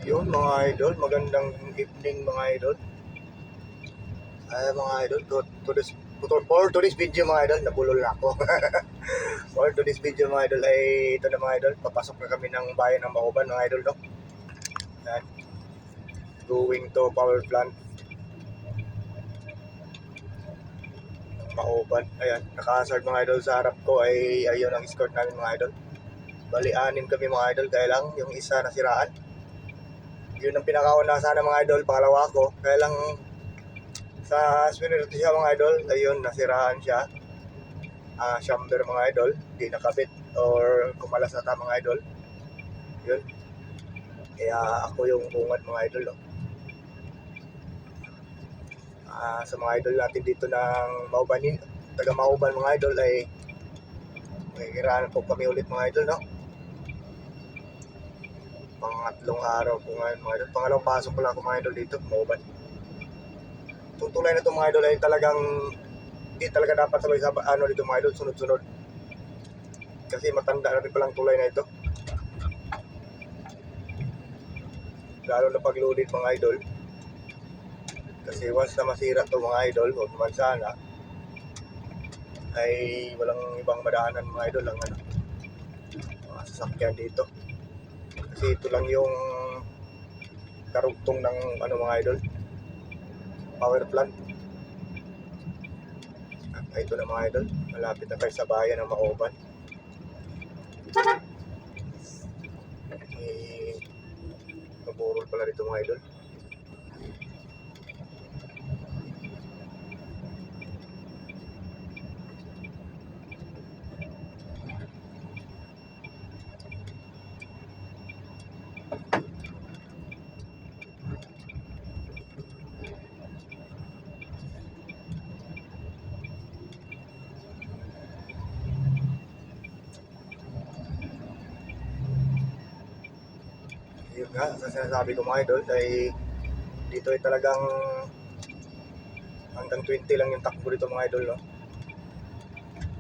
Yun mga idol, magandang evening mga idol. Ay mga idol, for today's video mga idol, nabulol na ako. For today's video mga idol ay ito na mga idol, papasok na kami ng bayan ng Mauban mga idol, no? Yan. Going to power plant ng Mauban. Ayan, nakahazard mga idol sa harap ko ay ayun ang escort namin mga idol. Bali, 6 kami mga idol, kaya lang yung isa nasiraan. Yun ang pinakauna sana mga idol, pangalawa ko. Kaya lang sa swinerte siya mga idol, ayun, nasiraan siya. Chamber mga idol, di nakabit or kumalas na mga idol. Yun. Kaya ako yung bungad mga idol. No? Sa mga idol natin dito ng Mauban, taga Mauban mga idol ay makikiraan po kami ulit mga idol. No? Pangatlong araw po ngayon mga idol. Pangalawang pasok ko lang ako mga idol dito, Mauban. Itong tulay na ito mga idol ay talagang hindi talaga dapat sabay sa dito mga idol, sunod-sunod. Kasi matanda na rin palang tulay na ito. Lalo na pag-loaded mga idol. Kasi once na masira ito mga idol, huwag naman sana, ay walang ibang madaanan mga idol ang mga sasakyan dito. Kasi ito lang yung karugtong ng mga idol, power plant. At ito na mga idol, malapit na tayo sa bayan ng Mauban. Kaburol pala dito mga idol. Yun nga, sa sinasabi ko mga idol, ay dito ay talagang hanggang 20 lang yung takbo dito mga idol, no?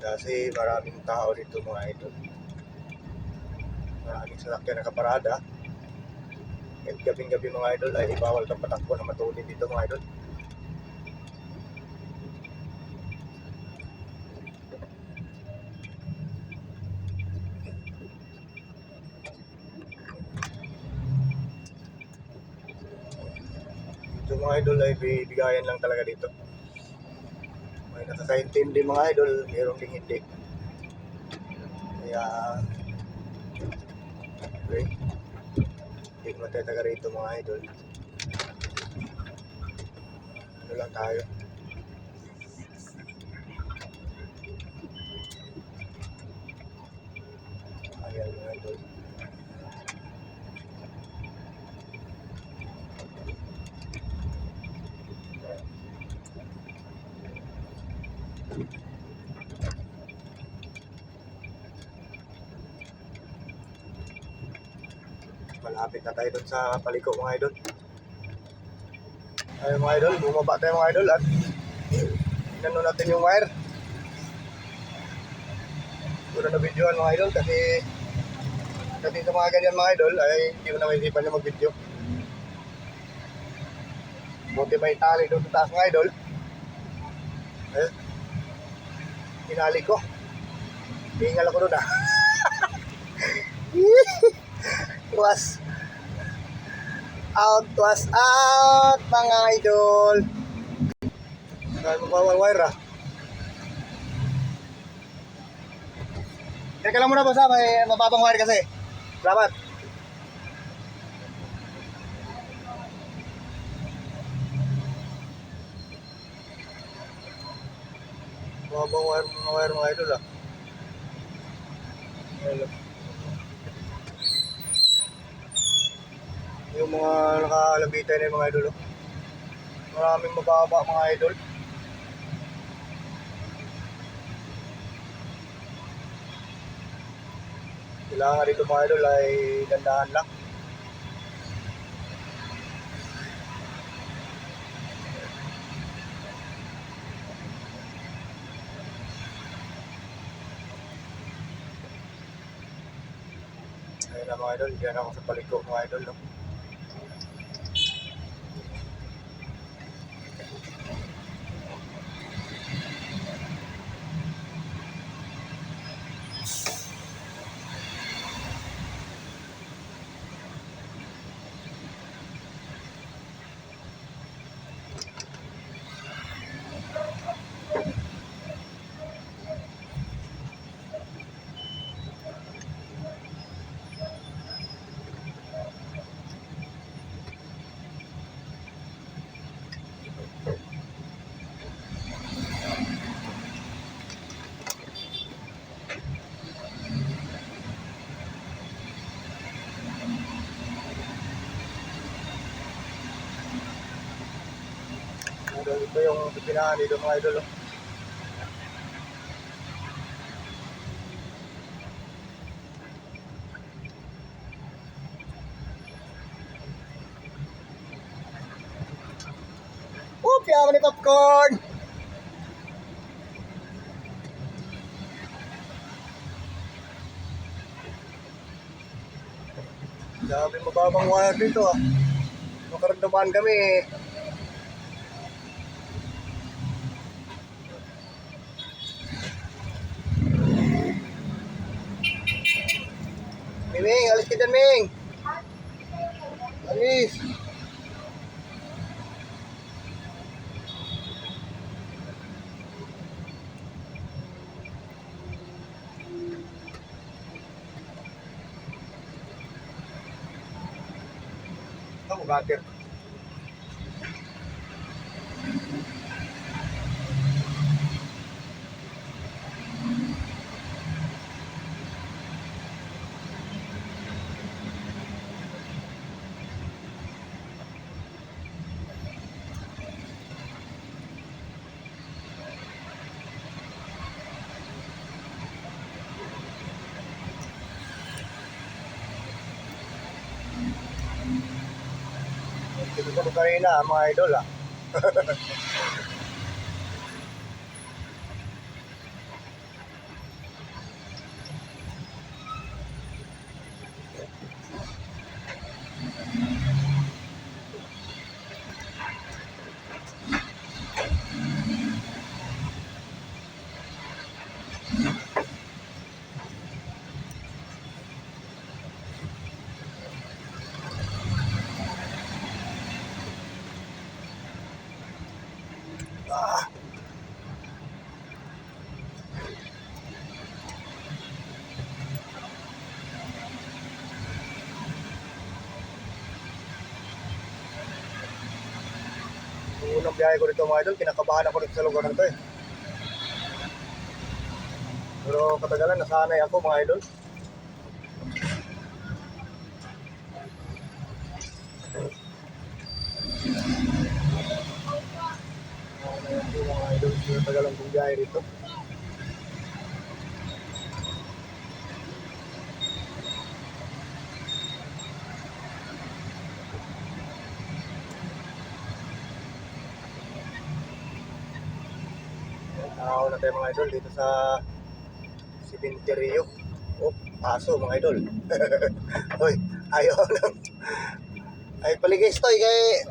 Kasi maraming tao dito mga idol. Maraming sasakyan nakaparada. At gabing-gabi mga idol ay bawal kang patakbo na matulid dito mga idol. Ito mga idol ay bigayan lang talaga dito. May nakakaintindi mga idol, mayroong ding hindi. Kaya okay, hindi ko matataga rito mga idol. Ano lang tayo. Ayan mga idol. Malapit na tayo dun sa paliko mga idol. Ayun mga idol, bumaba tayo mga idol at inano natin yung wire. Puro na videoan mga idol kasi sa mga ganyan mga idol ay hindi mo na maisipan na mag-video. Buti may tali doon sa taas mga idol. Eh, tinali ko. Hingal ako doon was out mga idol. Saan mo bawal wire Teka lang muna boss may mababang wire kasi. Salamat. Mababang wire mga idol Hello. Yung mga nakalabitan na yung mga idol Maraming mababa mga idol. Kailangan dito mga idol ay dandahan lang. Ayun na mga idol, diyan ako sa paliko mga idol Idol, ito yung pipinahan dito mga idol. Piyaman ni popcorn! Sabi mababang wire dito ah. Makaramdaman kami eh. Ming, alis ka dyan, Ming! Alis! Ako, gutter. Dito ko kanina mga idol ah. Unang biyahe ko rito mga idol, kinakabahan ako rito sa lugar na ito eh. Pero katagalan, nasanay ako mga idol. Nasanay ako mga idol, katagalan kong biyahe rito. Ako na tayo mga idol dito sa Cementerio. Oh, aso mga idol. Hoy, ayaw lang. Ay paligis to kay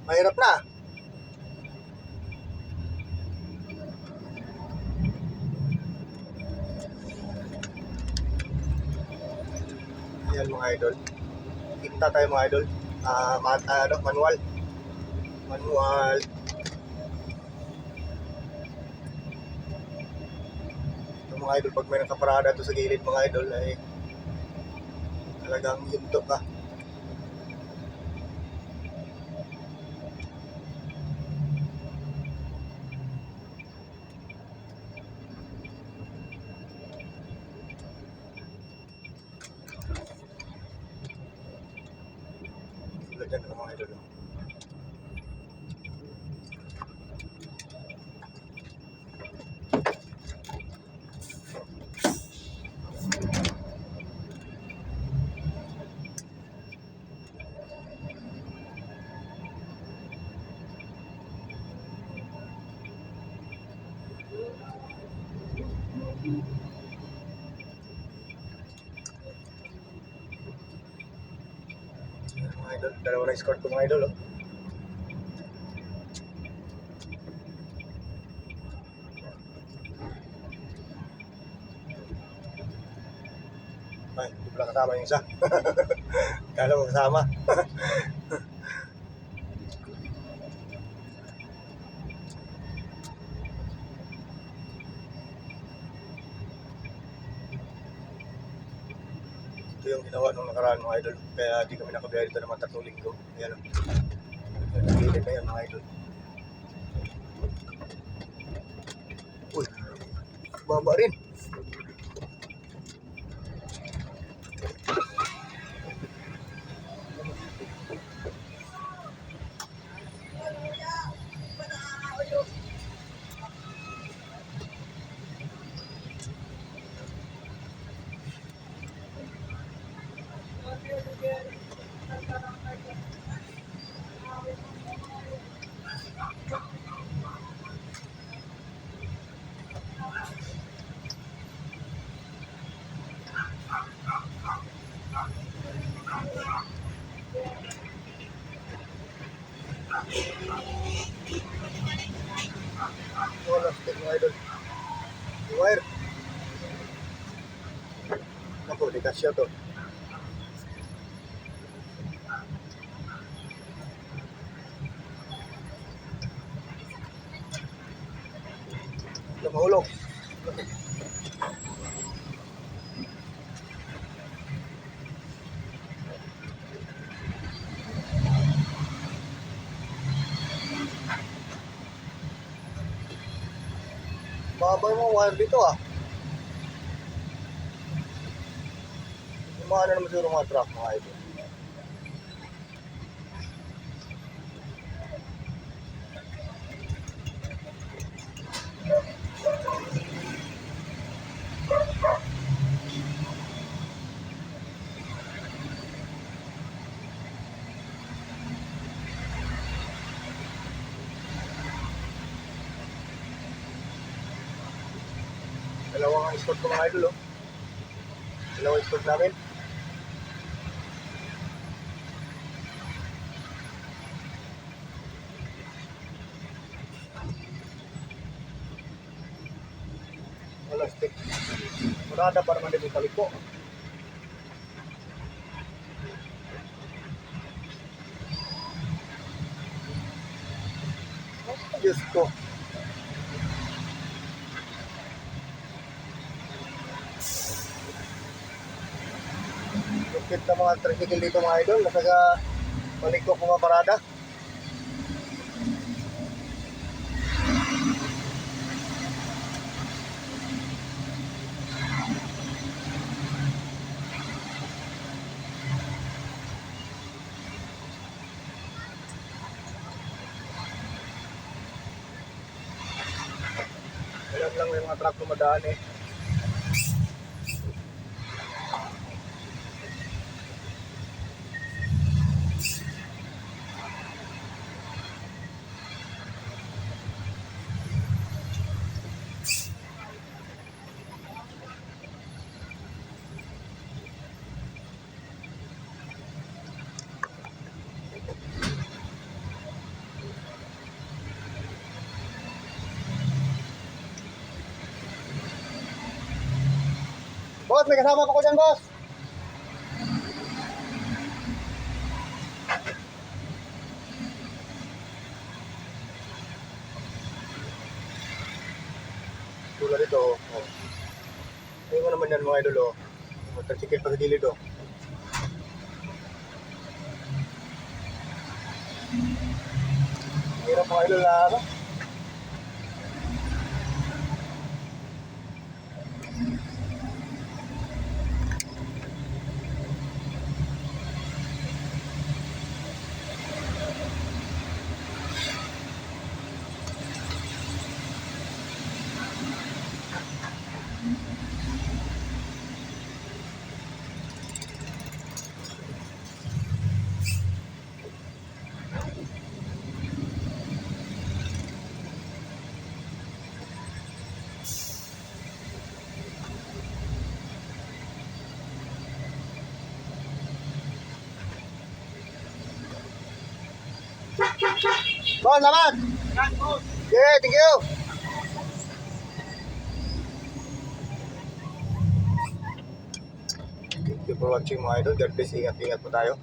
mahirap na. Ayan mga idol. Kita tayo mga idol. Manual. Manual. Mga idol, pag may nakaparada to sa gilid mga idol ay talagang hinto ka. Tulad yan mga idol. Mga idol, dalawa na escort ko mga idol oh. Ay, hindi pala kasama yung isa. Kala mo kasama. Ito yung ginawa nung nakaraan mga idol. Kaya di kami nakabiyahe dito naman 3 linggo. Ayan o. Nagilid na yan mga idol. Uy, baba rin. siya to. Mahulog. Mabay mo wire dito ah. Yung mga ano naman siguro mga truck mga ito. Dalawang escort ko mga idol oh. Dalawang escort namin. Plastic. Murada para man dito kaliko. Diyos ko. Lupit na mga tricycle dito mga idol. Nasaga paliko mga parada. Alam lang may mga truck dumadaan eh. Boss, may kasama pa ko dyan, boss. Tulad ito, oh. Ayun mo naman yan mga idol, oh. Magtasikil pa sa gilid, oh. Hirap mga idol na, ano? Boss, salamat! Okay, thank you! Thank you for watching mga idol. God bless, ingat-ingat po tayo.